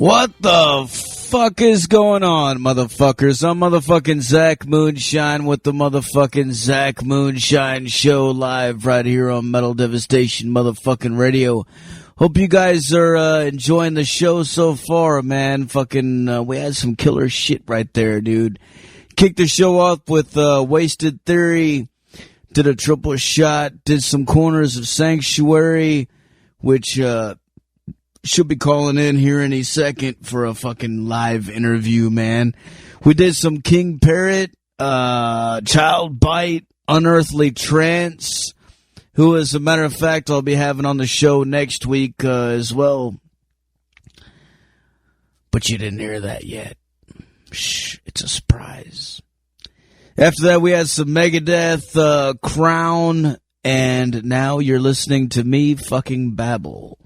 What the fuck is going on, motherfuckers? I'm motherfucking Zach Moonshine with the motherfucking Zach Moonshine Show live right here on Metal Devastation motherfucking radio. Hope you guys are enjoying the show so far, man. Fucking, we had some killer shit right there, dude. Kicked the show off with Wasted Theory, did a triple shot, did some Corners of Sanctuary, which should be calling in here any second for a fucking live interview, man. We did some King Parrot, Child Bite, Unearthly Trance, who, as a matter of fact, I'll be having on the show next week as well. But you didn't hear that yet. Shh, it's a surprise. After that, we had some Megadeth, Crown, and now you're listening to me fucking babble.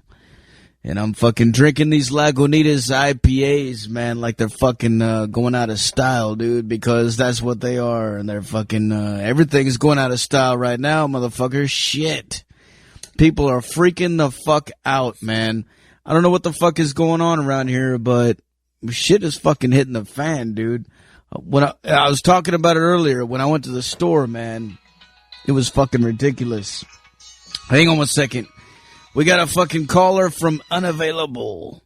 And I'm fucking drinking these Lagunitas IPAs, man, like they're fucking going out of style, dude, because that's what they are. And they're fucking, everything's going out of style right now, motherfucker. Shit. People are freaking the fuck out, man. I don't know what the fuck is going on around here, but shit is fucking hitting the fan, dude. When I was talking about it earlier, when I went to the store, man, it was fucking ridiculous. Hang on one second. We got a fucking caller from Unavailable.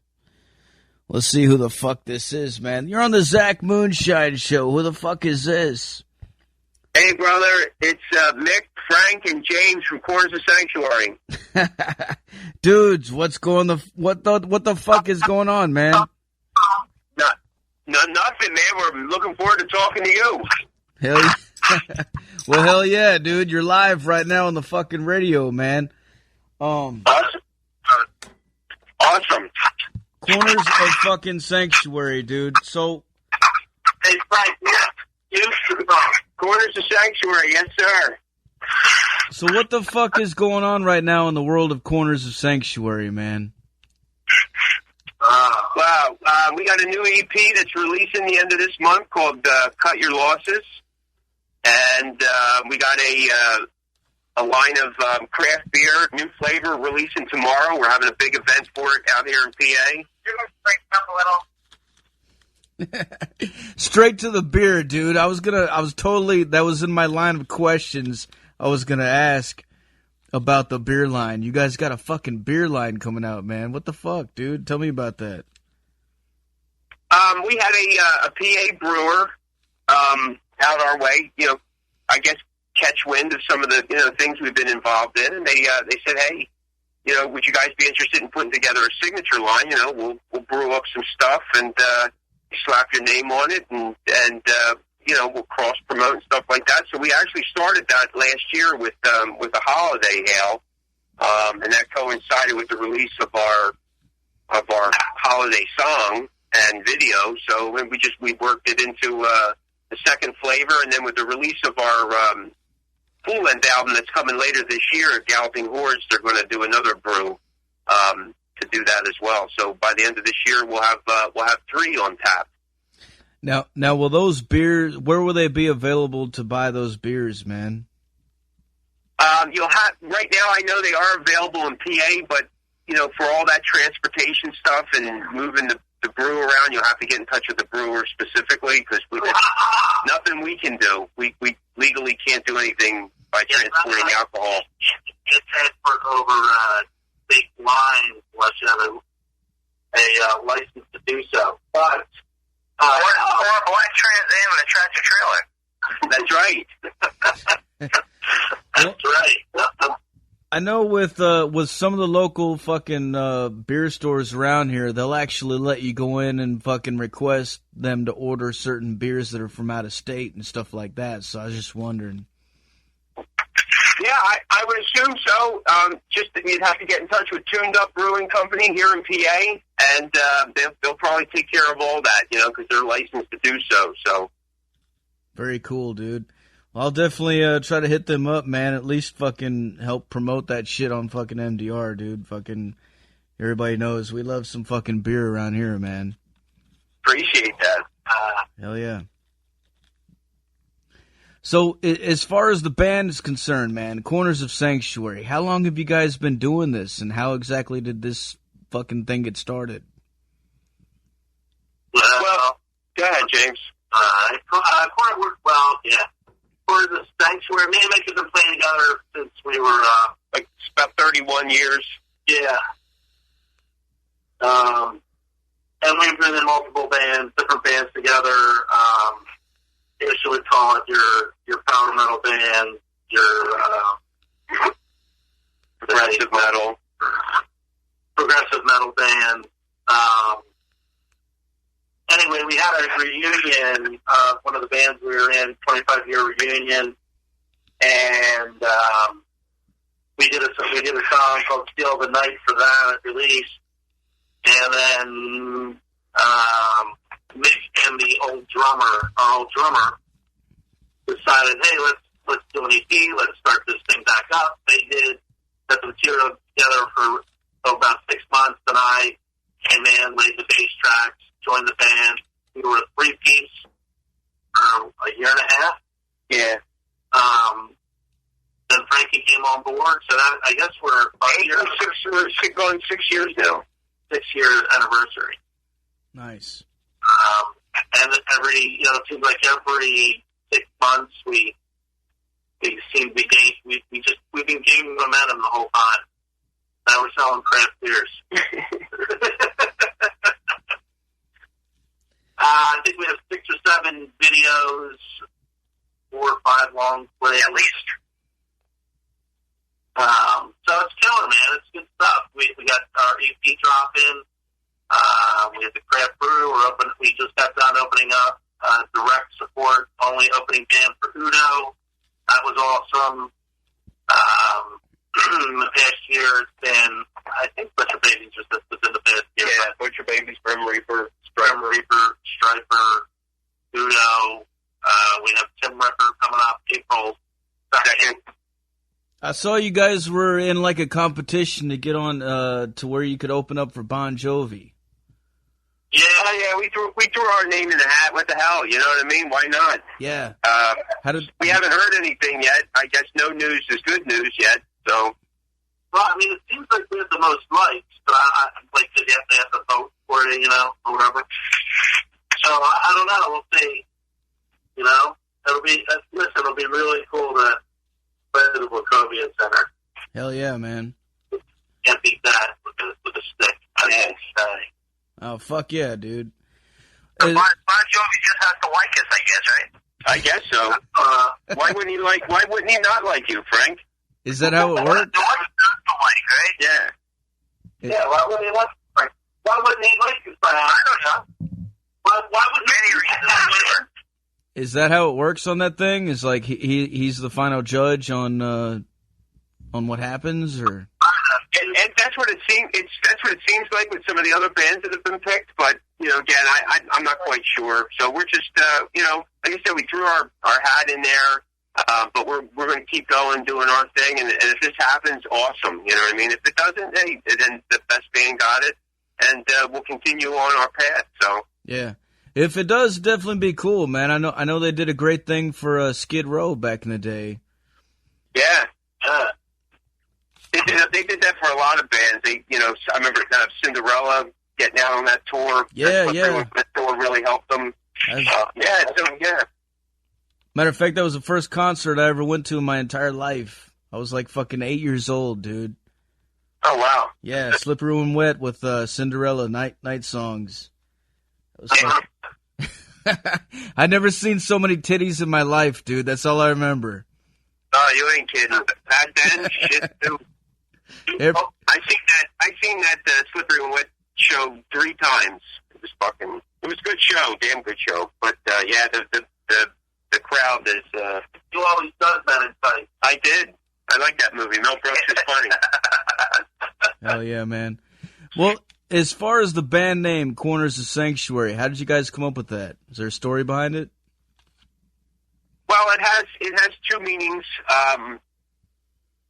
Let's see who the fuck this is, man. You're on the Zach Moonshine Show. Who the fuck is this? Hey, brother. It's Mick, Frank, and James from Corners of Sanctuary. Dudes, what the fuck is going on, man? Nothing, man. We're looking forward to talking to you. Hell yeah. Well, hell yeah, dude. You're live right now on the fucking radio, man. Awesome. Corners of fucking Sanctuary, dude. So, hey, Frank, yeah. Corners of Sanctuary, yes, sir. So what the fuck is going on right now in the world of Corners of Sanctuary, man? Wow. We got a new EP that's releasing the end of this month called Cut Your Losses. And we got a line of craft beer, new flavor, releasing tomorrow. We're having a big event for it out here in PA. You're going to straighten up a little. Straight to the beer, dude. That was in my line of questions I was going to ask about the beer line. You guys got a fucking beer line coming out, man. What the fuck, dude? Tell me about that. We had a PA brewer out our way, I guess catch wind of some of the things we've been involved in, and they said, hey, would you guys be interested in putting together a signature line? We'll brew up some stuff and slap your name on it, and we'll cross promote and stuff like that. So we actually started that last year with a holiday ale, and that coincided with the release of our holiday song and video. So we worked it into the second flavor, and then with the release of our full-length album that's coming later this year, Galloping Hordes, they're going to do another brew to do that as well. So by the end of this year, we'll have 3 on tap. Now, will those beers? Where will they be available to buy those beers, man? You'll have right now. I know they are available in PA, but for all that transportation stuff and moving the brew around, you'll have to get in touch with the brewer specifically because nothing we can do. We legally can't do anything by transporting alcohol. It's transport over state lines unless you have a license to do so. But or Trans Am and a tractor trailer. That's right. That's right. I know with some of the local fucking beer stores around here, they'll actually let you go in and fucking request them to order certain beers that are from out of state and stuff like that. So I was just wondering. Yeah, I would assume so. Just that you'd have to get in touch with Tuned Up Brewing Company here in PA, and they'll probably take care of all that, because they're licensed to do so. So very cool, dude. I'll definitely try to hit them up, man. At least fucking help promote that shit on fucking MDR, dude. Fucking everybody knows we love some fucking beer around here, man. Appreciate that. Hell yeah. So, as far as the band is concerned, man, Corners of Sanctuary, how long have you guys been doing this, and how exactly did this fucking thing get started? Go ahead, James. For the Sanctuary, me and Mick have been playing together since we were, like, about 31 years. Yeah. And we've been in multiple bands, different bands together. I guess you would call it your power metal band, your Progressive metal band. Anyway, we had a reunion, one of the bands we were in, 25-year reunion, and we did a song called "Steal the Night" for that release, and then Mick and our old drummer, decided, hey, let's do an EP, let's start this thing back up. They did get the material together for about 6 months, and I came in, laid the bass tracks, joined the band. We were a three-piece for a year and a half. Yeah. Then Frankie came on board, so that, I guess we're 5 years. We're going 6 years now. 6 years anniversary. Nice. And it seems like every 6 months we've been gaining momentum the whole time. Now we're selling craft beers. I think we have 6 or 7 videos, 4 or 5 long plays. At least. So it's killer, man. It's good stuff. We got our EP dropping. We have the Craft Brew. We just got done opening up direct support, only opening band for Udo. That was awesome. In the past year, it's been, I think Butcher Babies was within the past year. Yeah, Butcher Babies, Grim Reaper, Striper, Udo. We have Tim Ripper coming up April 2nd. I saw you guys were in like a competition to get on to where you could open up for Bon Jovi. Yeah, we threw our name in the hat. What the hell? You know what I mean? Why not? Yeah. We haven't heard anything yet. I guess no news is good news yet. So. Well, I mean, it seems like we have the most likes, but because you have to vote for it, or whatever. So I don't know. We'll see. It'll be really cool to play the Wachovia Center. Hell yeah, man. Can't beat that with a stick. Oh, fuck yeah, dude. Bon Jovi just has to like us, I guess, right? I guess so. Why wouldn't he not like you, Frank? Is that how it works? Right? Yeah. Yeah, why wouldn't he like you? Why wouldn't he like you? I don't know. Why wouldn't many reasons? Is that how it works on that thing? Is like he's the final judge on what happens, or? And that's what it seems. That's what it seems like with some of the other bands that have been picked. But again, I'm not quite sure. So we're just like I said, we threw our hat in there. But we're going to keep going, doing our thing, and if this happens, awesome. You know what I mean? If it doesn't, hey, then the best band got it, and we'll continue on our path. So yeah, if it does, definitely be cool, man. I know they did a great thing for Skid Row back in the day. Yeah, they did that for a lot of bands. I remember Cinderella getting out on that tour. Yeah. That tour really helped them. Yeah. Matter of fact, that was the first concert I ever went to in my entire life. I was like fucking 8 years old, dude. Oh, wow. Yeah, Slippery When Wet with Cinderella night songs. That was I never seen so many titties in my life, dude. That's all I remember. Oh, you ain't kidding. Back then, shit, too. I seen that Slippery When Wet show 3 times. It was a good show, damn good show. But, yeah, the crowd is, You always done that in sight. I did. I like that movie. Mel Brooks is funny. Hell yeah, man. Well, as far as the band name, Corners of Sanctuary, how did you guys come up with that? Is there a story behind it? Well, it has 2 meanings.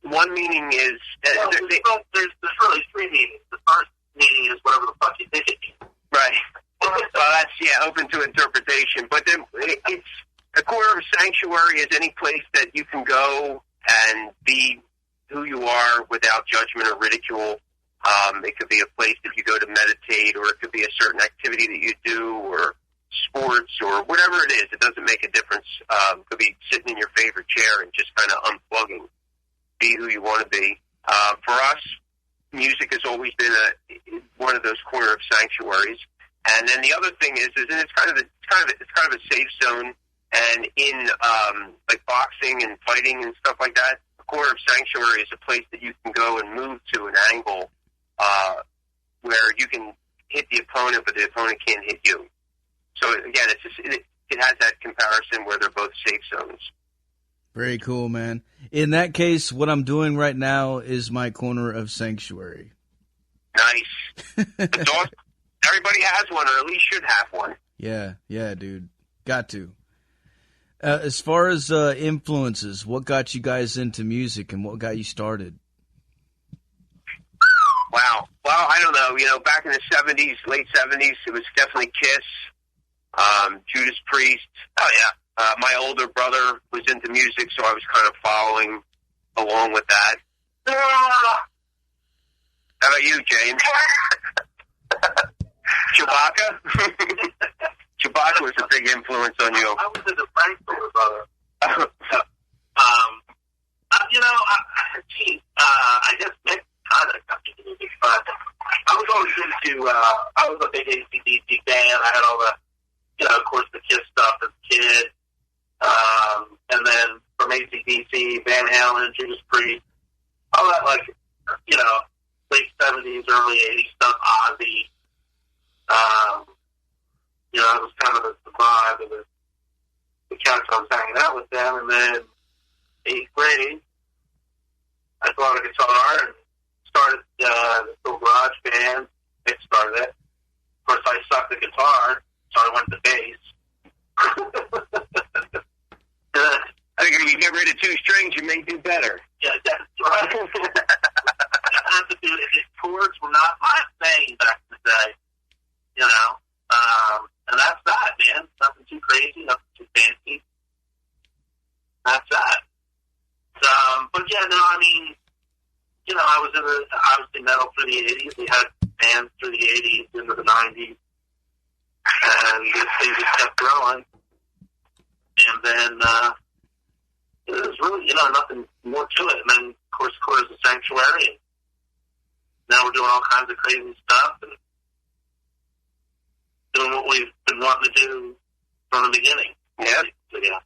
One meaning is... there's really 3 meanings. The first meaning is whatever the fuck you think it means. Right. Well, that's, open to interpretation. But then it's... A corner of sanctuary is any place that you can go and be who you are without judgment or ridicule. It could be a place that you go to meditate, or it could be a certain activity that you do, or sport sports or whatever it is. It doesn't make a difference. Could be sitting in your favorite chair and just kind of unplugging. Be who you want to be. For us, music has always been one of those corner of sanctuaries. And then the other thing is it's kind of a safe zone. And in like boxing and fighting and stuff like that, a corner of sanctuary is a place that you can go and move to an angle where you can hit the opponent, but the opponent can't hit you. So again, it has that comparison where they're both safe zones. Very cool, man. In that case, what I'm doing right now is my corner of sanctuary. Nice. It's awesome. Everybody has one, or at least should have one. Yeah, dude. Got to. As far as influences, what got you guys into music and what got you started? Wow. Well, I don't know. You know, back in the 70s, late 70s, it was definitely Kiss, Judas Priest. Oh, yeah. My older brother was into music, so I was kind of following along with that. How about you, James? Chewbacca? Chewbacca was a big influence on you. I was into Frank's older brother. I guess Mick kind of got me into music, but I was always into, I was a big AC/DC fan. I had all the, of course, the Kiss stuff as a kid. And then from AC/DC, Van Halen, Judas Priest, all that, late 70s, early 80s stuff, Ozzy. It was kind of the vibe of the cats I was hanging out with them. And then 8th grade, I bought a guitar and started the little garage band. Nick started it. Of course, I sucked at guitar, so I went to bass. I think if you get rid of 2 strings, you may do better. Yeah, that's right. Chords were not my thing back in the day, and that's that, man. Nothing too crazy, nothing too fancy. That's that. But yeah, no, I mean, I was in obviously metal through the 80s. We had bands through the 80s into the 90s, and this thing just kept growing. And then it was really, nothing more to it. And then, of course, Quarters of Sanctuary. And now we're doing all kinds of crazy stuff and doing what we've been wanting to do from the beginning. Yeah. So, yeah.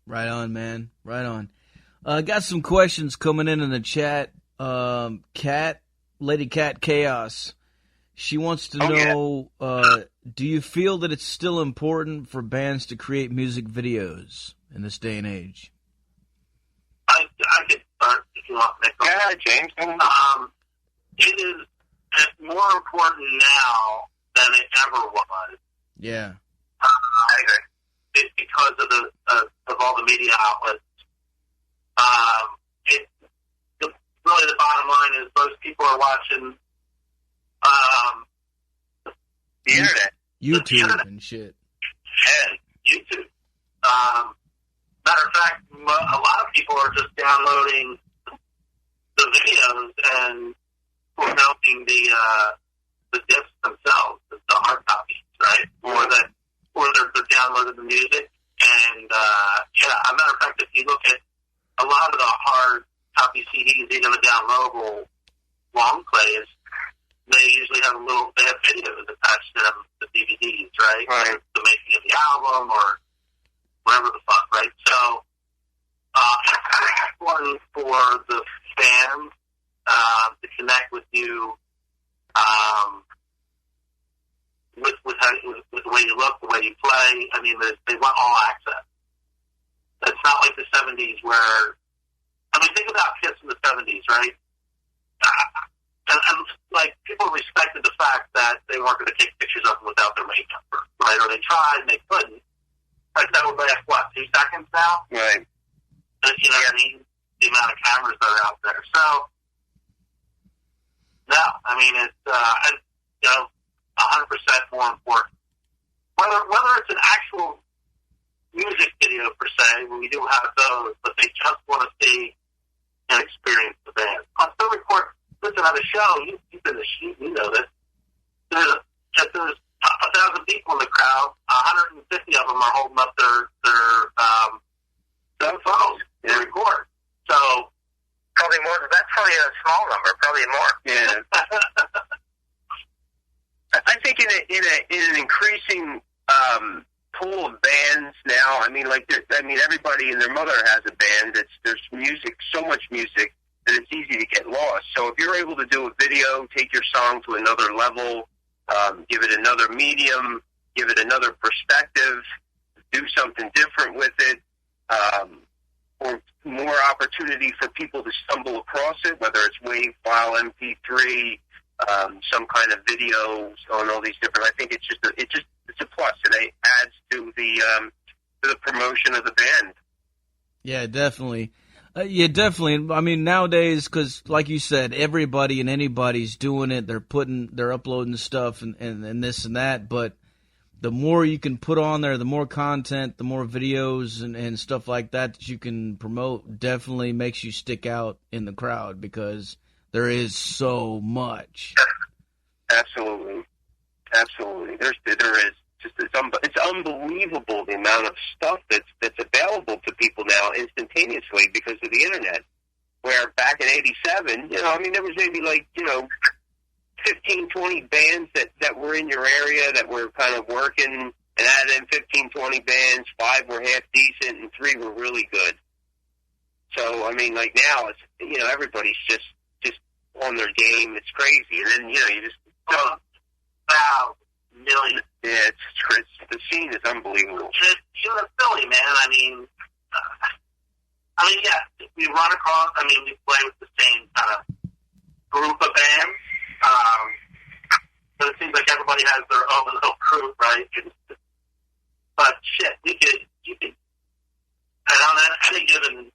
Right on, man. Right on. Got some questions coming in the chat. Lady Cat Chaos. She wants to know, do you feel that it's still important for bands to create music videos in this day and age? I could start if you want, Nick. Yeah, James. It is more important now than it ever was. Yeah. I agree. Because of all the media outlets. Really the bottom line is most people are watching the internet. YouTube and shit. And YouTube. Matter of fact, a lot of people are just downloading the videos and mounting the discs themselves, the hard copies, right? Or they're downloading the music. And as a matter of fact, if you look at a lot of the hard copy CDs, even the downloadable long plays, they usually have they have videos attached to them, the DVDs, right? Right. The making of the album or whatever the fuck, right? So, one for the fans to connect with you with the way you look, the way you play. I mean, they want all access. It's not like the 70s where, think about Kiss in the 70s, right? And people respected the fact that they weren't going to take pictures of them without their makeup, right? Or they tried and they couldn't. Like, that would last, 2 seconds now? Right. You know what I mean? The amount of cameras that are out there. So, no, it's, 100% more important. Whether it's an actual music video, per se, when we do have those, but they just want to see and experience the band. On some report, listen, on the show, you've been the sheet, you know this. If there's 1,000 people in the crowd, 150 of them are holding up their cell phones to record. So Probably more. That's probably a small number. Probably more. Yeah. I think in an increasing pool of bands now. I mean, everybody and their mother has a band. There's music, so much music that it's easy to get lost. So if you're able to do a video, take your song to another level, give it another medium, give it another perspective, do something different with it, or more opportunity for people to stumble across it, whether it's WAV file, MP3, some kind of video on all these different. I think it's a plus, and it adds to the promotion of the band. Yeah, definitely. Definitely. I mean, nowadays, because like you said, everybody and anybody's doing it. They're uploading stuff and this and that. But the more you can put on there, the more content, the more videos and stuff like that you can promote, definitely makes you stick out in the crowd because there is so much. Absolutely. There is. It's unbelievable the amount of stuff that's available to people now instantaneously because of the internet. Where back in '87, there was maybe 15, 20 bands that were in your area that were kind of working, and out of them 15, 20 bands, 5 were half decent and 3 were really good. So now it's everybody's just on their game. It's crazy, and then you just don't. Wow, million. Yeah, it's the scene is unbelievable. You're a Philly, man. Yeah, we run across. We play with the same kind of group of bands. But it seems like everybody has their own little crew, right? But shit, you could, and on any given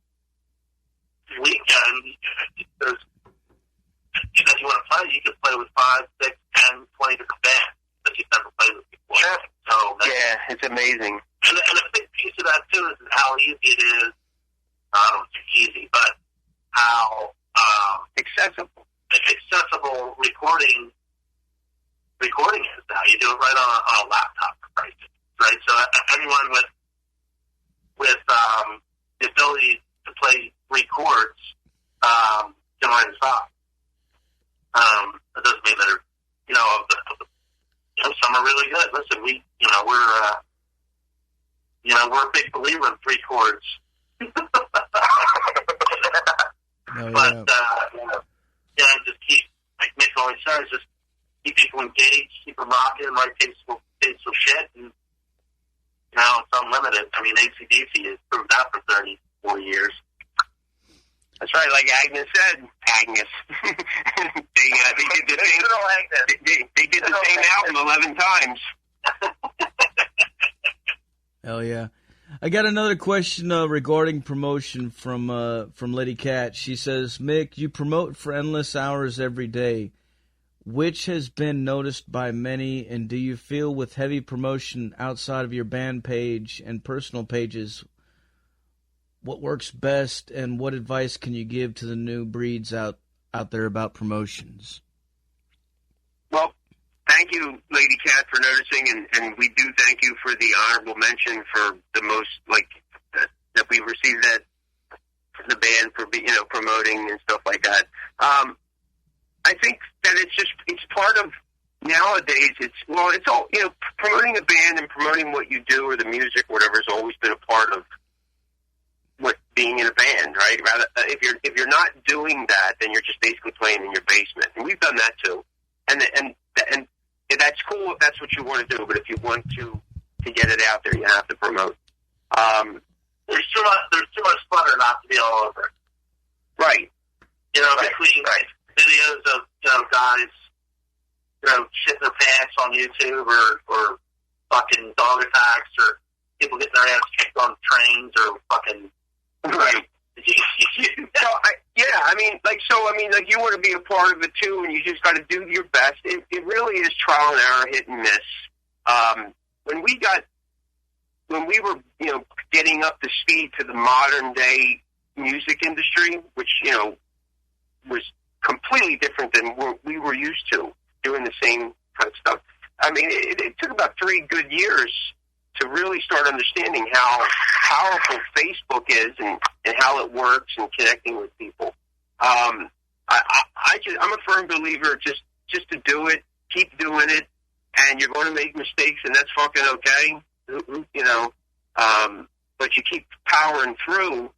weekend, there's, if you want to play, you could play with 5, 6, 10, 20 different bands that you've never played with before. Sure. So yeah, it's amazing. And a big piece of that too is how easy it is. I don't think easy, but how accessible recording is now. You do it right on a laptop, right? So anyone with the ability to play 3 chords can write a song. That doesn't mean that some are really good. Listen, we're a big believer in 3 chords. But just keep, like Mick always says, just keep people engaged, keep them rocking, write tasteful shit, and it's unlimited. AC/DC has proved that for 34 years. That's right, like Agnes said. Agnes. They did the same album 11 times. Hell yeah. I got another question regarding promotion from Lady Cat. She says, Mick, you promote for endless hours every day. Which has been noticed by many, and do you feel with heavy promotion outside of your band page and personal pages, what works best, and what advice can you give to the new breeds out there about promotions? Well, thank you, Lady Cat, for noticing, and we do thank you for the honorable mention for the most, that we received that for the band for, promoting and stuff like that. I think that it's part of, nowadays, it's all, promoting a band and promoting what you do or the music, whatever, has always been a part of what being in a band, right? Rather, if you're not doing that, then you're just basically playing in your basement, and we've done that too. And that's cool if that's what you want to do, but if you want to get it out there, you have to promote. There's too much flutter not to be all over it. Right. Between videos of guys shitting their pants on YouTube or fucking dog attacks or people getting their ass kicked on trains or fucking right. You want to be a part of it too, and you just got to do your best. It really is trial and error, hit and miss. When we were getting up to speed to the modern day music industry, which was completely different than what we were used to, doing the same kind of stuff. It took about 3 good years to really start understanding how powerful Facebook is and how it works and connecting with people. I'm a firm believer just to do it, keep doing it, and you're going to make mistakes, and that's fucking okay, you know. But you keep powering through,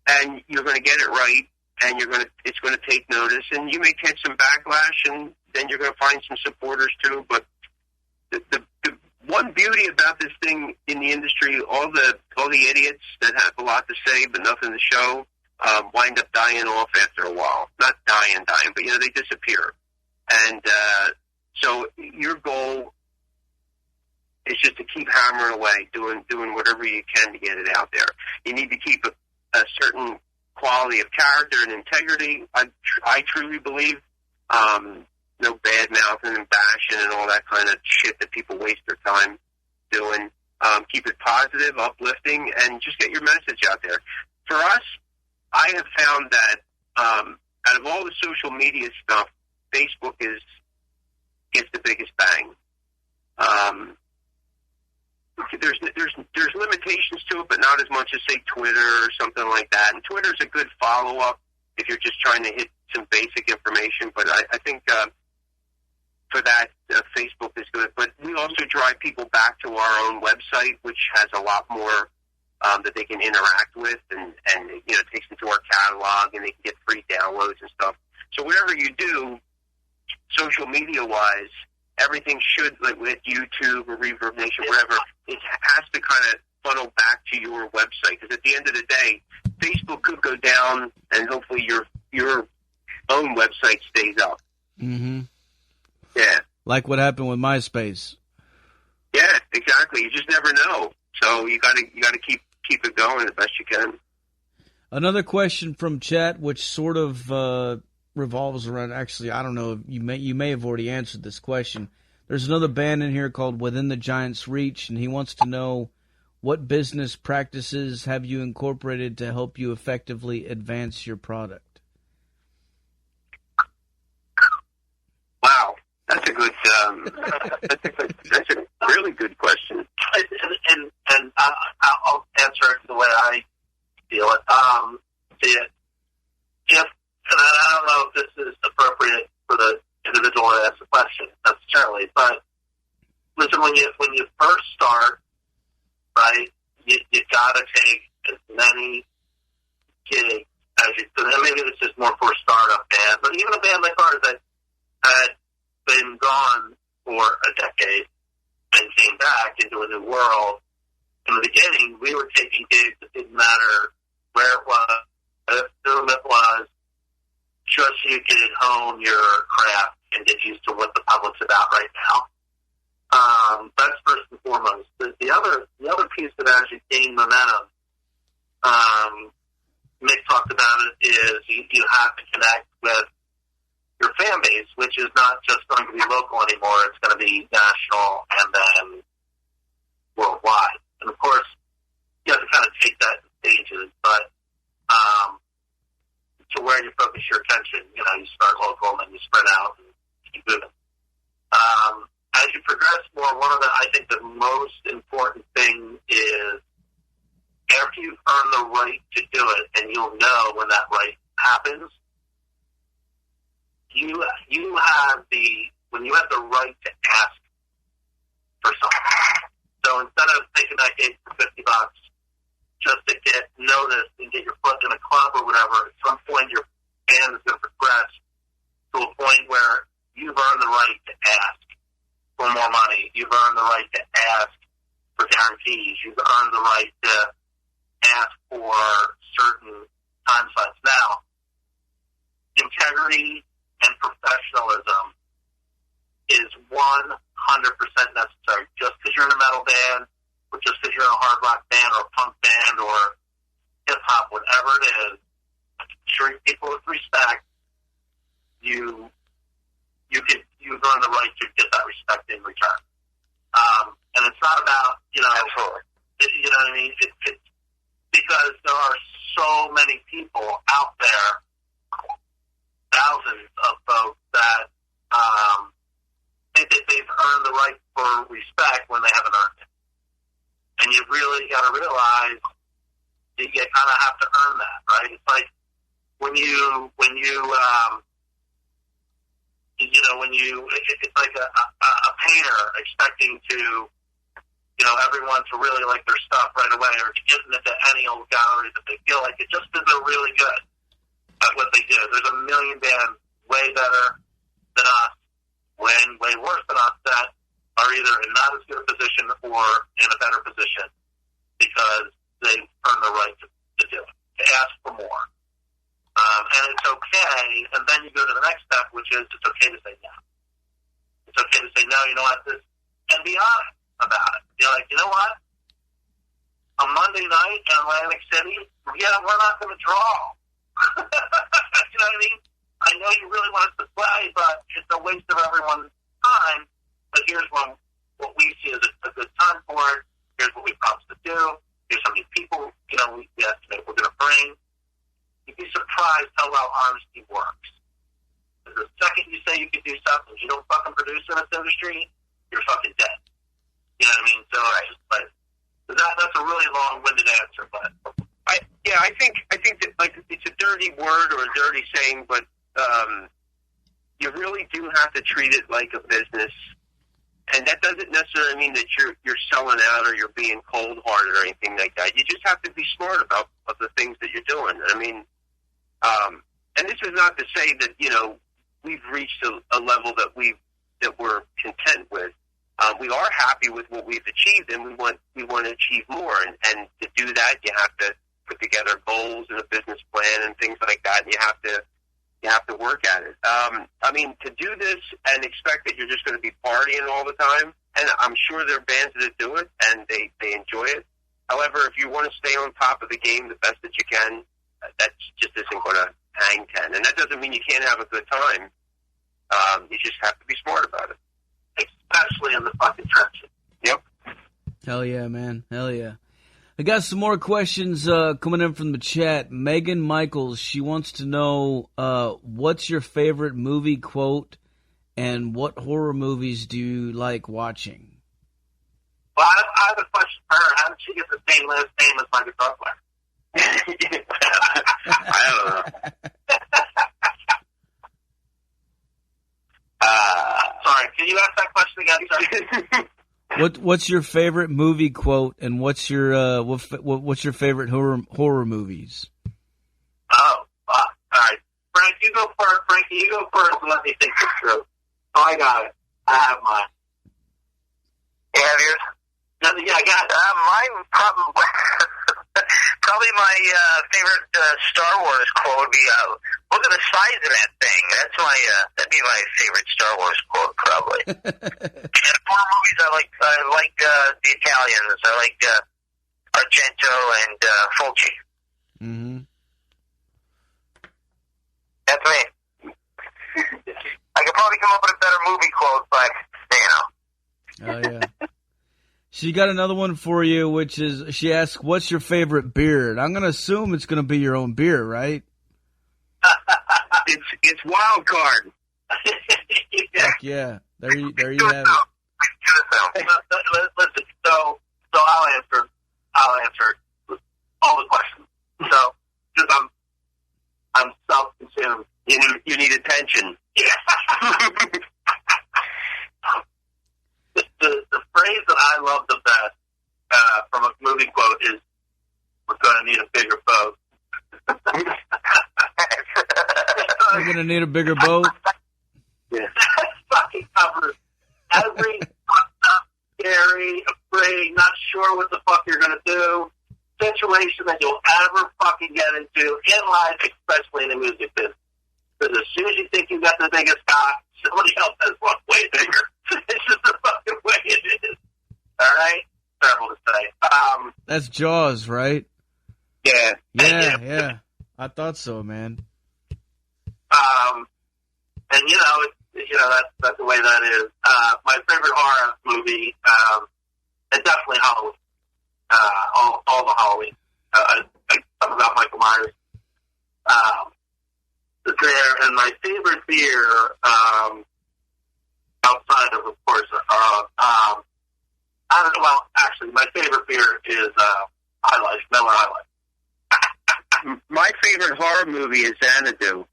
and you're going to get it right, and it's going to take notice, and you may catch some backlash, and then you're going to find some supporters too. But the one beauty about this thing in the industry, all the idiots that have a lot to say but nothing to show, wind up dying off after a while. Not dying, but they disappear. And so your goal is just to keep hammering away, doing whatever you can to get it out there. You need to keep a certain quality of character and integrity. I truly believe. No bad mouthing and bashing and all that kind of shit that people waste their time doing. Keep it positive, uplifting, and just get your message out there. For us, I have found that out of all the social media stuff, Facebook gets the biggest bang. There's limitations to it, but not as much as, say, Twitter or something like that. And Twitter's a good follow-up if you're just trying to hit some basic information. But I think for that, Facebook is good. But we also drive people back to our own website, which has a lot more that they can interact with, and it takes them to our catalog, and they can get free downloads and stuff. So whatever you do, social media-wise, everything should, like with YouTube or Reverb Nation, whatever, it has to kind of funnel back to your website. Because at the end of the day, Facebook could go down, and hopefully your own website stays up. Mm-hmm. Yeah. Like what happened with MySpace. Yeah, exactly. You just never know. So you gotta keep it going the best you can. Another question from chat, which sort of revolves around. Actually, I don't know. You may have already answered this question. There's another band in here called Within the Giant's Reach, and he wants to know what business practices have you incorporated to help you effectively advance your product. Wow, that's a good. That's a really good question. And I'll answer it the way I feel it. And I don't know if this is appropriate for the individual to ask the question necessarily, but listen, when you first start, right, you got to take as many gigs as you could. And maybe this is more for a startup band, but even a band like ours that had been gone for a decade and came back into a new world. In the beginning, we were taking gigs. It didn't matter where it was, whom it was, just so you could hone your craft and get used to what the public's about right now. That's first and foremost. The other piece that as you gain momentum, Mick talked about it, is you have to connect with your fan base, which is not just going to be local anymore. It's going to be national and then worldwide. And of course, you have to kind of take that in stages, but to where you focus your attention, you start local and then you spread out and keep moving. As you progress more, I think the most important thing is after you've earned the right to do it, and you'll know when that right happens, when you have the right to ask for something. So instead of taking that gig for $50 just to get noticed and get your foot in a club or whatever, at some point your band is going to progress to a point where you've earned the right to ask for more money. You've earned the right to ask for guarantees. You've earned the right to ask for certain time slots. Now, integrity and professionalism is 100% necessary. Just because you're in a metal band, or just because you're in a hard rock band, or a punk band, or hip hop, whatever it is, treat people with respect. You've earned the right to get that respect in return. And it's not about Absolutely. You know what I mean? It's because there are so many people out there, thousands of folks that think that they've earned the right for respect when they haven't earned it. And you really got to realize you kind of have to earn that, right? It's like when it's like a painter expecting to, everyone to really like their stuff right away, or to get into any old gallery that they feel like it just because they're really good at what they do. There's a million bands way better than us, way worse than us, that are either in not as good a position or in a better position because they've earned the right to do it, to ask for more. And it's okay, and then you go to the next step, which is it's okay to say no. It's okay to say no, you know what, and be honest about it. You're like, you know what? A Monday night in Atlantic City, we're not going to draw. You know what I mean? I know you really want us to play, but it's a waste of everyone's time. But here's what we see as a good time for it. Here's what we promised to do. Here's how many people, we estimate we're going to bring. You'd be surprised how well honesty works. The second you say you can do something, you don't fucking produce in this industry, you're fucking dead. You know what I mean? So that's a really long-winded answer, but I think that like it's a dirty word or a dirty saying, but you really do have to treat it like a business, and that doesn't necessarily mean that you're selling out or you're being cold-hearted or anything like that. You just have to be smart about the things that you're doing. I mean, and this is not to say that we've reached a level that we're content with. We are happy with what we've achieved, and we want to achieve more. And to do that, you have to put together goals and a business plan and things like that. And you have to work at it. I mean, to do this and expect that you're just going to be partying all the time, and I'm sure there are bands that do it and they enjoy it. However, if you want to stay on top of the game the best that you can, that just isn't going to hang 10. And that doesn't mean you can't have a good time. You just have to be smart about it. Especially in the fucking trenches. Yep. Hell yeah, man. Hell yeah. I got some more questions coming in from the chat. Megan Michaels, she wants to know what's your favorite movie quote and what horror movies do you like watching? Well, I have a question for her. How did she get the same last name as my guitar player? I don't know. Sorry, can you ask that question again? Sorry. What's your favorite movie quote and what's your what's your favorite horror movies? Oh, fuck. All right, Frank, you go first. Frankie, you go first and let me think this through. Oh, I got it. I have mine. You have yours? Yeah, I got it. Mine probably my favorite Star Wars quote would be, look at the size of that thing. That'd be my favorite Star Wars quote, probably. And horror movies, I like the Italians. I like Argento and Fulci. Mm-hmm. That's me. I could probably come up with a better movie quote, but, Oh, yeah. She got another one for you, which is, she asks, what's your favorite beer? And I'm going to assume it's going to be your own beer, right? It's Wildcard. Heck yeah. There you have it. Listen, so I'll answer all the questions. So, because I'm self-consumed. You need attention. Yeah. The phrase that I love the best from a movie quote is, "We're going to need a bigger boat." We're going to need a bigger boat? Yeah. That fucking covers every fucked up, scary, afraid, not sure what the fuck you're going to do situation that you'll ever fucking get into in life, especially in the music business. Because as soon as you think you got the biggest cock, somebody else has one way bigger. It's just the fucking way it is. All right? Terrible to say. That's Jaws, right? Yeah. Yeah. I thought so, man. And that's the way that is. My favorite horror movie, and definitely Halloween. All the Halloween. Something about Michael Myers. Is there, and my favorite beer, outside of course, I don't know. Well, actually, actually. My favorite beer is High Life, Miller High Life. My favorite horror movie is Xanadu.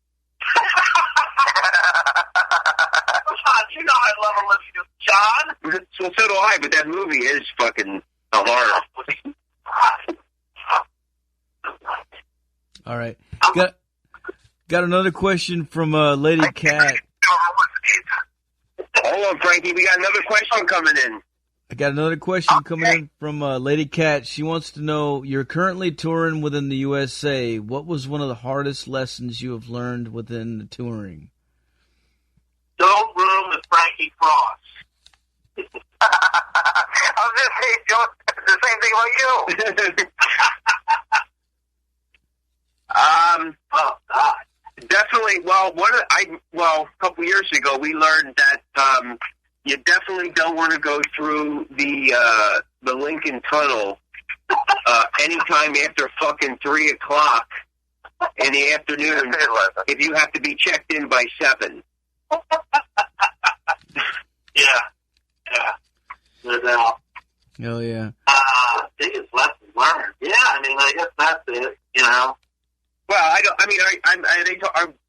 You know I love Olivia John. Well, so do I, but that movie is fucking a horror. All right. Got another question from Lady Cat. Hold on, Frankie. We got another question coming in. I got another question coming in from Lady Cat. She wants to know, you're currently touring within the USA. What was one of the hardest lessons you have learned within the touring? Don't room with Frankie Cross. I was going to say, Joe, the same thing about you. Oh, God. Definitely. Well, a couple years ago, we learned that you definitely don't want to go through the Lincoln Tunnel anytime after fucking 3:00 in the afternoon if you have to be checked in by 7. Yeah. No doubt. Oh, yeah. Biggest lesson learned. Yeah, I mean, I guess that's it, you know. Well,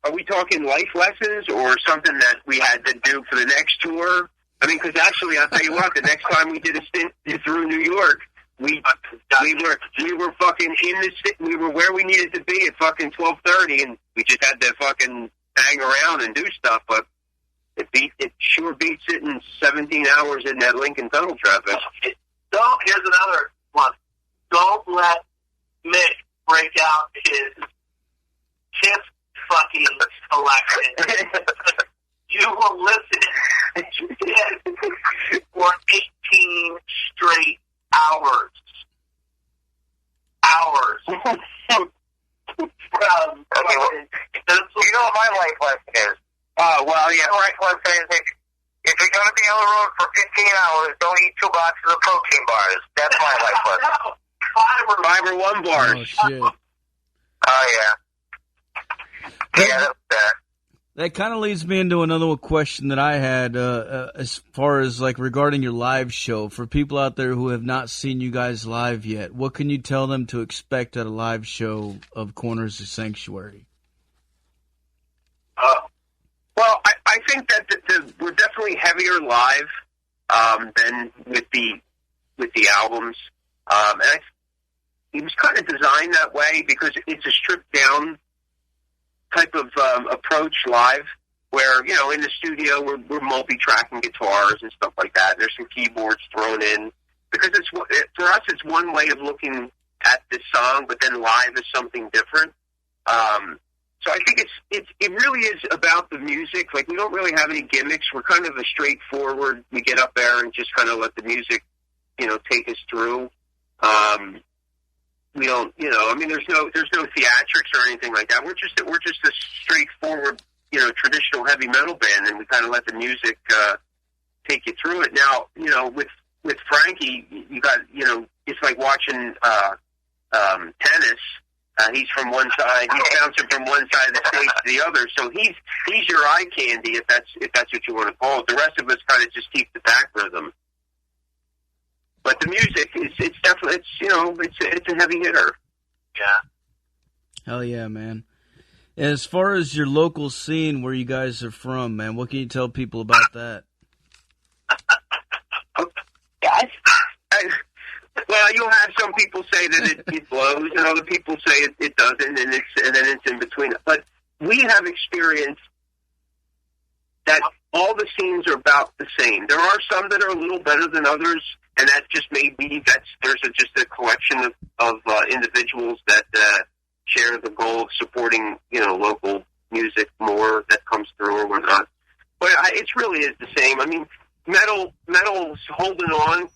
are we talking life lessons or something that we had to do for the next tour? I mean, because actually, I'll tell you what, the next time we did a stint through New York, we were fucking we were where we needed to be at fucking 12:30, and we just had to fucking hang around and do stuff. But it sure beats sitting 17 hours in that Lincoln Tunnel traffic. Here's another one. Don't let Mick break out his Kiss fucking collection. You will listen for 18 straight hours. You know what my life lesson is? Oh, well, yeah. My life lesson is if you're going to be on the road for 15 hours, don't eat 2 boxes of protein bars. That's my life lesson. Fiber 1 bars. Oh, shit. Oh, yeah. Yeah, that's that. That kind of leads me into another question that I had as far as like regarding your live show. For people out there who have not seen you guys live yet, what can you tell them to expect at a live show of Corners of Sanctuary? Well, I think that we're definitely heavier live than with the albums. And it was kind of designed that way because it's a stripped down type of approach live, where in the studio we're multi-tracking guitars and stuff like that. There's some keyboards thrown in because for us it's one way of looking at this song, but then live is something different. So I think it really is about the music. Like, we don't really have any gimmicks. We're kind of a straightforward. We get up there and just kind of let the music, take us through. We don't, I mean, there's no theatrics or anything like that. We're just a straightforward, traditional heavy metal band, and we kind of let the music take you through it. Now, with Frankie, you got, it's like watching tennis. He's from one side. He's bouncing from one side of the stage to the other. So he's your eye candy, if that's what you want to call it. The rest of us kind of just keep the back rhythm. But the music, it's definitely it's a heavy hitter. Yeah. Hell yeah, man. As far as your local scene, where you guys are from, man, what can you tell people about that? Well, you'll have some people say that it blows, and other people say it doesn't, and then it's in between. But we have experienced that all the scenes are about the same. There are some that are a little better than others, and that just may be there's just a collection of individuals that share the goal of supporting local music more that comes through or whatnot. But it really is the same. I mean, metal's holding on.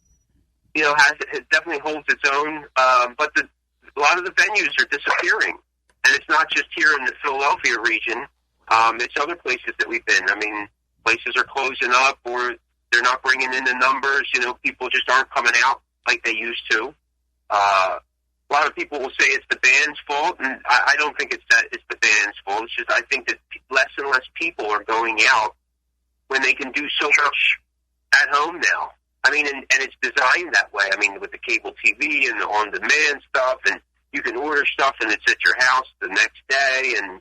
It definitely holds its own, but a lot of the venues are disappearing, and it's not just here in the Philadelphia region. It's other places that we've been. I mean, places are closing up, or they're not bringing in the numbers. People just aren't coming out like they used to. A lot of people will say it's the band's fault, and I don't think it's the band's fault. It's just I think that less and less people are going out when they can do so much at home now. I mean, and it's designed that way. I mean, with the cable TV and the on-demand stuff, and you can order stuff and it's at your house the next day, and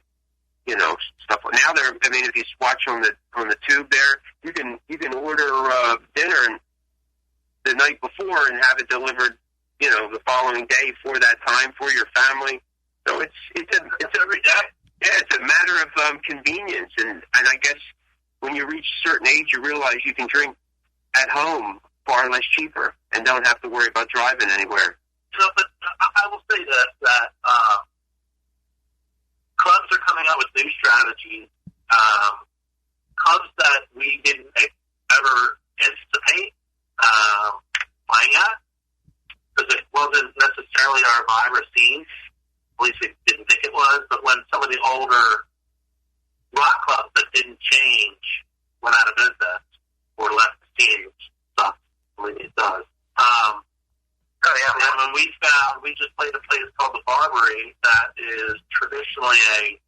you know, stuff. Now I mean, if you watch on the tube there, you can order dinner the night before and have it delivered, you know, the following day for that time for your family. So it's every day. Yeah, it's a matter of convenience, and I guess when you reach a certain age, you realize you can drink at home far less cheaper and don't have to worry about driving anywhere. So, but I will say this, that clubs are coming out with new strategies, clubs that we didn't ever anticipate playing at, because it wasn't necessarily our vibe or scene. At least we didn't think it was, but when some of the older rock clubs that didn't change went out of business or left the scene, stuff, I believe it does. And when we just played a place called the Barbary that is traditionally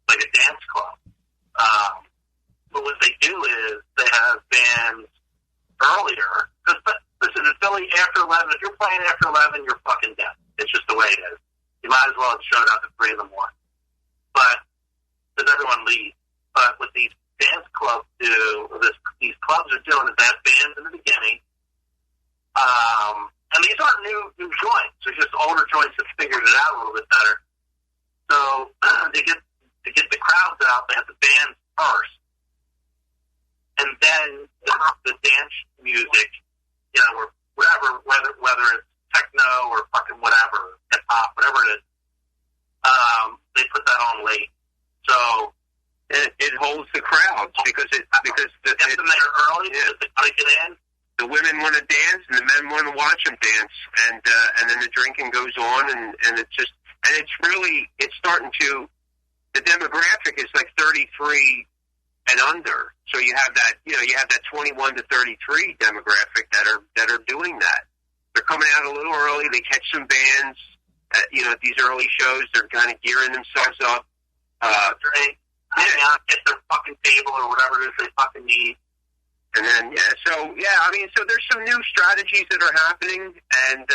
like a dance club. But what they do is they have bands earlier. Because listen, in Philly, after 11, if you're playing after 11, you're fucking dead. It's just the way it is. You might as well have showed up at 3 in the morning. But because everyone leaves. But what these dance clubs do, or these clubs are doing, is they have bands in the beginning. And these aren't new joints. They're just older joints that figured it out a little bit better. So to get the crowds out, they have the bands first, and then the dance music, you know, or whatever, whether it's techno or fucking whatever, hip hop, whatever it is, they put that on late. So it holds the crowds because them there early because they gotta get in. The women want to dance, and the men want to watch them dance, and then the drinking goes on, and it's starting to, the demographic is like 33 and under. So you have that 21 to 33 demographic that are doing that. They're coming out a little early. They catch some bands, at these early shows. They're kind of gearing themselves up. Get their fucking table or whatever it is they fucking need. And then, so there's some new strategies that are happening, and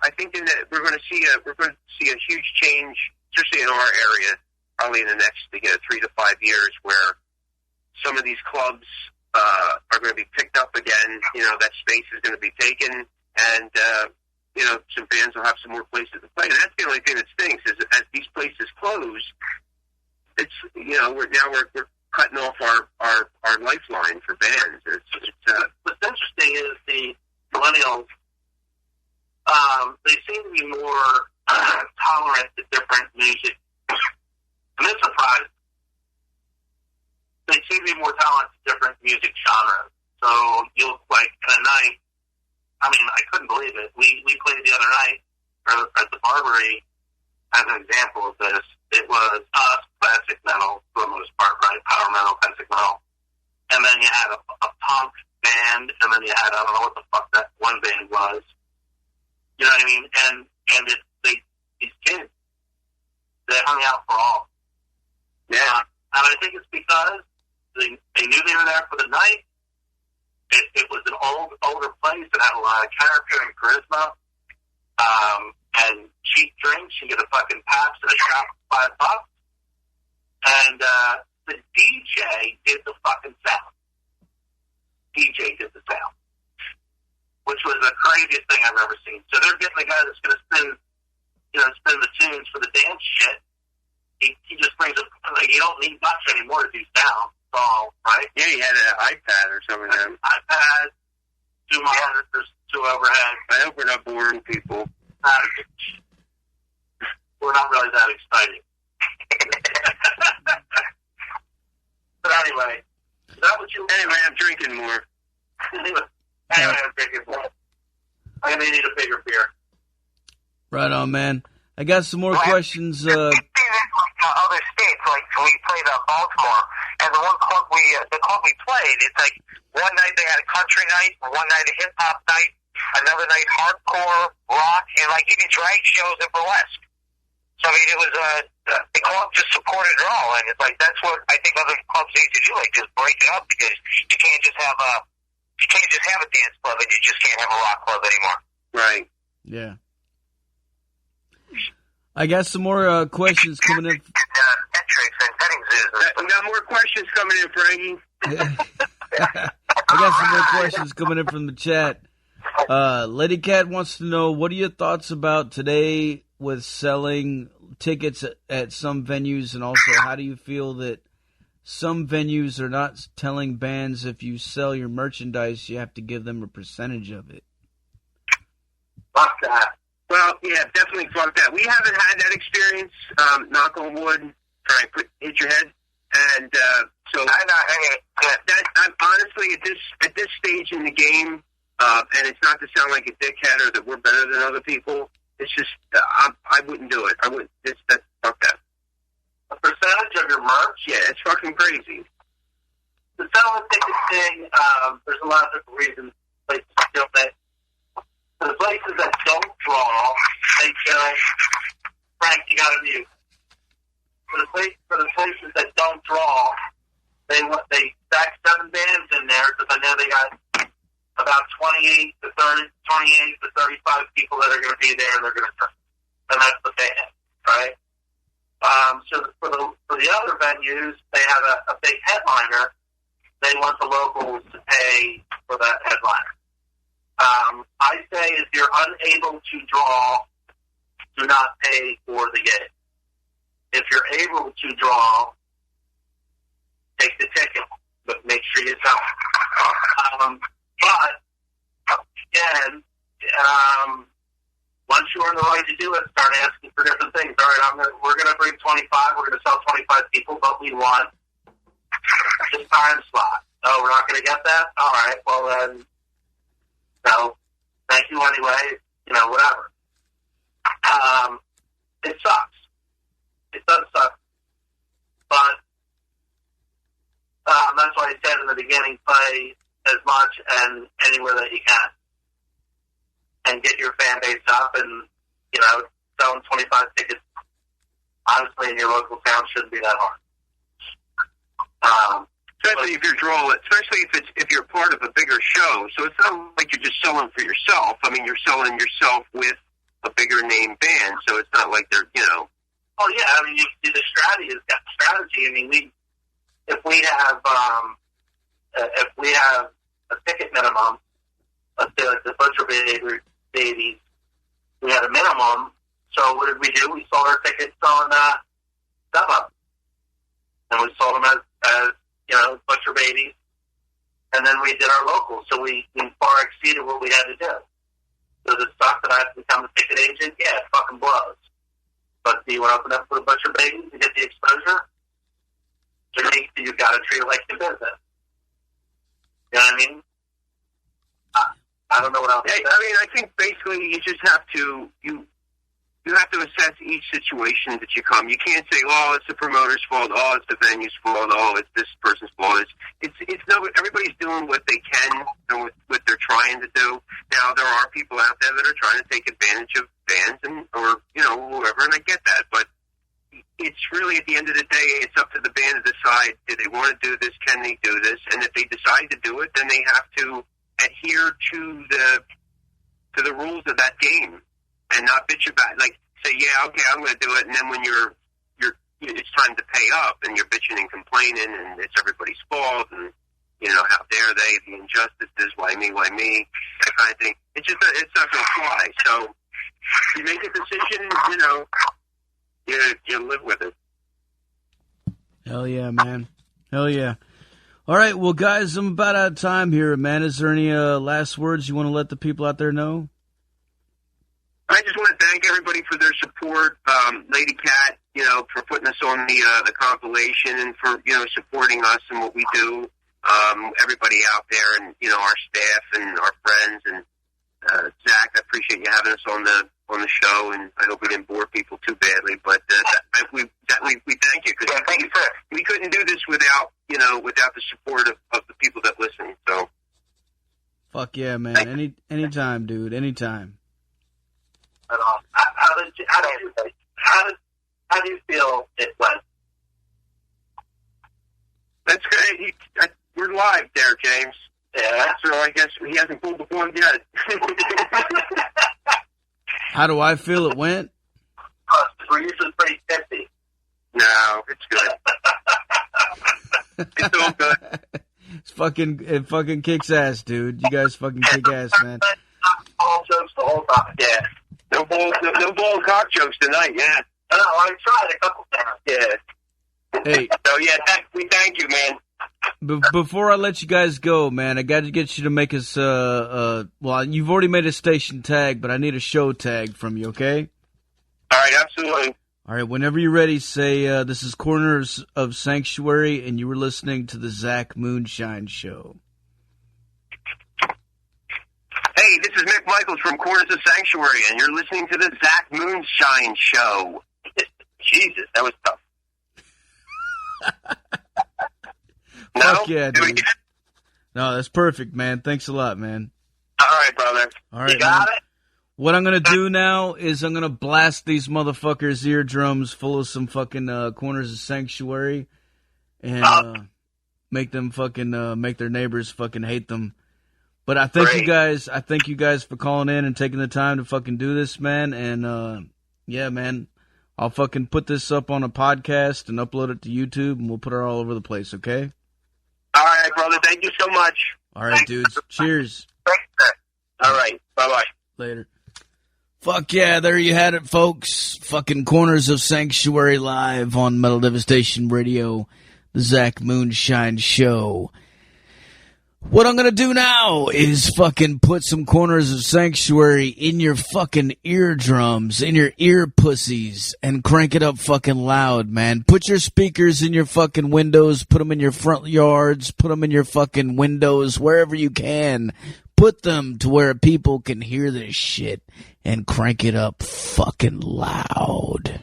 I think we're going to see a huge change, especially in our area, probably in the next 3 to 5 years, where some of these clubs are going to be picked up again. That space is going to be taken, and some bands will have some more places to play. And that's the only thing that stinks is as these places close, it's we're cutting off our lifeline for bands. What's interesting is the millennials, they seem to be more tolerant to different music. And this surprised. They seem to be more tolerant to different music genres. So you'll, like, in a night, I mean, I couldn't believe it. We played the other night at the Barbary as an example of this. It was us, classic metal, for the most part, right? Power metal, classic metal. And then you had a punk band, and then you had, I don't know what the fuck that one band was. You know what I mean? And these kids, they hung out for all. Yeah. And I think it's because they knew they were there for the night. It was an older place that had a lot of character and charisma. And cheap drinks. You get a fucking Pabst and a shot for $5. And the DJ did the fucking sound. DJ did the sound, which was the craziest thing I've ever seen. So they're getting the guy that's going to spin the tunes for the dance shit. He just brings up, like, you don't need much anymore to do sound. It's all, right? Yeah, he had an iPad or something. An iPad, 2 monitors, 2 overhead. I hope we're not boring people. We're not really that exciting. But anyway, is that what you... Anyway, I'm drinking more. Anyway, I'm drinking more. I'm going to need a bigger beer. Right on, man. I got some more questions. You see this like other states, like we played Baltimore, and the club we played, it's like one night they had a country night, one night a hip hop night, another night hardcore, rock, and like even drag shows and burlesque. So I mean, it was the club just supported it all, and it's like that's what I think other clubs need to do, like just break it up, because you can't just have You can't just have a dance club, and you just can't have a rock club anymore. Right. Yeah. I got some more questions coming in. Metrics and petting zoos. We got more questions coming in, Frankie. I got some more questions coming in from the chat. Lady Cat wants to know, what are your thoughts about today with selling tickets at some venues, and also how do you feel that some venues are not telling bands if you sell your merchandise, you have to give them a percentage of it? Fuck that. Well, yeah, definitely fuck that. We haven't had that experience. Knock on wood. Hit your head. And so I'm honestly at this stage in the game, and it's not to sound like a dickhead or that we're better than other people. It's just I wouldn't do it. I wouldn't. Fuck that. A percentage of your merch? Yeah, it's fucking crazy. The selling ticket thing, there's a lot of different reasons places do it. For the places that don't draw, they say, Frank, you got to mute. For the places that don't draw, they stack 7 bands in there because I know they got about 28 to 35 people that are going to be there, and they're going to, and that's the band, right? So for the other venues, they have a big headliner. They want the locals to pay for that headliner. I say if you're unable to draw, do not pay for the gig. If you're able to draw, take the ticket, but make sure you sell. But again, once you're in the right to do it, start asking for different things. All right, we're going to bring 25. We're going to sell 25 people, but we want this time slot. Oh, we're not going to get that? All right, well then, no, thank you anyway. Whatever. It sucks. It does suck. But that's why I said in the beginning, play as much and anywhere that you can. And get your fan base up, and, selling 25 tickets, honestly, in your local town shouldn't be that hard. Especially if you're part of a bigger show. So it's not like you're just selling for yourself. I mean, you're selling yourself with a bigger name band, so it's not like they're, Oh, yeah, I mean, you can do the strategy. It's got strategy. I mean, if we have a ticket minimum, let's say like the Butcher Babies, we had a minimum. So what did we do? We sold our tickets on StubHub, and we sold them as Butcher Babies, and then we did our locals. So we far exceeded what we had to do. So the stuff that I have to become a ticket agent, yeah, it fucking blows. But do you want to open up for the Butcher Babies to get the exposure? You got to treat it like your business. You know what I mean? I don't know what else to say. I mean, I think basically you just have to you have to assess each situation that you come. You can't say, oh, it's the promoter's fault, oh, it's the venue's fault, oh, it's this person's fault. It's no, everybody's doing what they can and what they're trying to do. Now, there are people out there that are trying to take advantage of bands or whoever, and I get that, but it's really, at the end of the day, it's up to the band to decide, do they want to do this, can they do this, and if they decide to do it, then they have to adhere to the rules of that game and not bitch about it. Like, say, yeah, okay, I'm going to do it, and then when it's time to pay up, and you're bitching and complaining, and it's everybody's fault, and, how dare they, the injustices, why me, that kind of thing. It's not going to fly. So, you make a decision, you live with it. Hell yeah, man. Hell yeah. All right, well, guys, I'm about out of time here, man. Is there any last words you want to let the people out there know? I just want to thank everybody for their support. Lady Cat, for putting us on the compilation and for, supporting us and what we do. Everybody out there and, our staff and our friends and Zach, I appreciate you having us on the show, and I hope we didn't bore people too badly. But we thank you, because we couldn't do this without the support of the people that listen. So, fuck yeah, man! Anytime, dude. Anytime. How do you feel it went? That's great. We're live there, James. Yeah. So I guess he hasn't pulled the plug yet. How do I feel it went? We're usually pretty tipsy. No, it's good. It's all good. It fucking kicks ass, dude. You guys fucking kick ass, man. Ball jokes the whole time. Yeah. No ball cock jokes tonight, yeah. No, I tried a couple times. Yeah. Hey. So, yeah, we thank you, man. Before I let you guys go, man, I got to get you to make us, well, you've already made a station tag, but I need a show tag from you, okay? All right, absolutely. All right, whenever you're ready, say, this is Corners of Sanctuary, and you were listening to the Zach Moonshine Show. Hey, this is Mick Michaels from Corners of Sanctuary, and you're listening to the Zach Moonshine Show. Jesus, that was tough. Fuck yeah, Do we dude. get it? No, that's perfect, man. Thanks a lot, man. All right, brother. All right, You got man. it? What I'm going to do now is I'm going to blast these motherfuckers' eardrums full of some fucking Corners of Sanctuary and make them fucking make their neighbors fucking hate them. But I thank you guys for calling in and taking the time to fucking do this, man. And yeah, man, I'll fucking put this up on a podcast and upload it to YouTube, and we'll put it all over the place, okay? All right, brother. Thank you so much. All right, dudes. Cheers. All right. Bye-bye. Later. Fuck yeah, there you had it, folks. Fucking Corners of Sanctuary live on Metal Devastation Radio, the Zach Moonshine Show. What I'm gonna do now is fucking put some Corners of Sanctuary in your fucking eardrums, in your ear pussies, and crank it up fucking loud, man. Put your speakers in your fucking windows, put them in your front yards, put them in your fucking windows, wherever you can. Put them to where people can hear this shit and crank it up fucking loud.